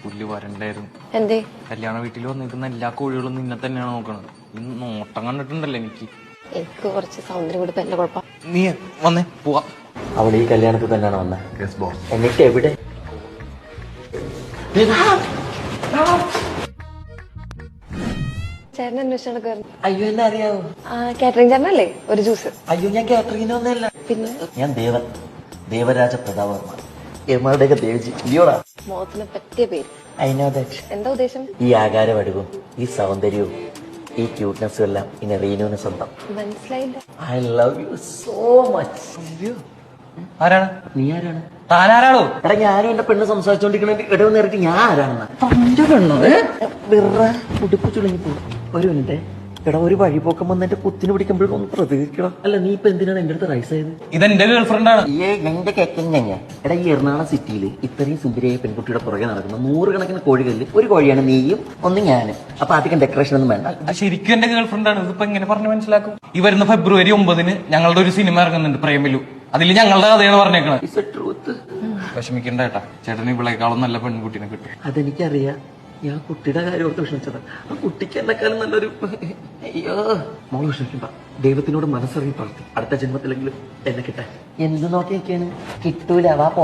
പുല്ല് വരണ്ടായിരുന്നു. എന്തേ? കല്യാണ വീട്ടിൽ വന്നിരിക്കുന്ന എല്ലാ കോഴികളും നിന്നെ തന്നെയാണ് നോക്കണത്. ഈ നോട്ടം കണ്ടിട്ടുണ്ടല്ലോ എനിക്ക് കുറച്ച് സൗന്ദര്യം കൊടുത്ത എന്റെ കുഴപ്പം. നീ വന്നേ പോവാ. അവൾ ഈ കല്യാണത്തിൽ തന്നെയാണ് വന്നത്. എന്നിട്ട് എവിടെ? ചേട്ടൻ അന്വേഷണം. അയ്യോ, എന്നെ അറിയാവോ? കാറ്ററിംഗ് ചേട്ടനല്ലേ? ഒരു ജ്യൂസ്. അയ്യോ, ഞാൻ കാറ്ററിങ്ങിനൊന്നല്ല. പിന്നെ ഞാൻ ദേവരാജ പ്രതാപവർമ്മ, എമ്മയുടെയൊക്കെ ദേവജി ഇല്ലയോടാ. മോഹത്തിന് പറ്റിയ പേര്. I know that. എന്താ ഉദ്ദേശം? ഈ ആകാരവടിവും ഈ സൗന്ദര്യവും ഈ ക്യൂട്ട്നെസ്സും എല്ലാം ഇനി റീനുവിന് സ്വന്തം. മനസ്സിലായില്ല. I love you so much. ആരാണ് നീ ആരാണ്? താനാരാണോ? എടാ, ഞാനും എന്റെ പെണ്ണ് സംസാരിച്ചോണ്ടിരിക്കണ ഇടവ് നേരിട്ട് ഞാൻ ആരാണെന്ന് ഉടുപ്പ് ചുളുങ്ങിപ്പോ. ഒരു മിനിറ്റ്. എടാ, ഒരു വഴിപോക്കം വന്ന് എന്റെ കുത്തിന് പിടിക്കുമ്പോഴും ഒന്ന് പ്രതികരിക്കണം. അല്ല, നീ ഇപ്പൊ എന്തിനാണ് എന്റെ അടുത്ത് റൈസ് ആയത്? ഇതെന്റെ ഗേൾഫ്രണ്ട് ആണ്. എന്റെ കേക്കഞ്ഞ. എടാ, ഈ എറണാകുളം സിറ്റിയിൽ ഇത്രയും സുന്ദരിയായ പെൺകുട്ടിയുടെ പുറകെ നടക്കുന്ന 100 കണക്കിന് കോഴികളിൽ ഒരു കോഴിയാണ് നീയും, ഒന്ന് ഞാനും. അപ്പൊ അധികം ഡെക്കറേഷൻ ഒന്നും വേണ്ട. ഇത് ശരിക്കും എന്റെ ഗേൾഫ്രണ്ട് ആണ്. ഇതിപ്പോ എങ്ങനെ പറഞ്ഞു മനസ്സിലാക്കും? ഈ വരുന്ന ഫെബ്രുവരി 9 ഞങ്ങളുടെ ഒരു സിനിമ ഇറങ്ങുന്നുണ്ട്, പ്രേമലു. അതിൽ ഞങ്ങളുടെ കഥയാണ് പറഞ്ഞേക്കണത്. വിഷമിക്കണ്ട ഏട്ടാ, ചേട്ടന് ഇവിളേക്കാളും നല്ല പെൺകുട്ടീനെ കിട്ടും. അതെനിക്കറിയാം. ഞാൻ കുട്ടിയുടെ കാര്യം ഓർത്ത് വിഷമിച്ചതാ. ആ കുട്ടിക്ക് എന്നെക്കാളും നല്ലൊരു. അയ്യോ, മോള് വിഷമിക്കണ്ട. ദൈവത്തിനോട് മനസ്സറിഞ്ഞ് പ്രാർത്ഥി, അടുത്ത ജന്മത്തിലെങ്കിലും എന്നെ കിട്ടാൻ. എന്ത് നോക്കിയൊക്കെയാണ്? കിട്ടൂല. വാ.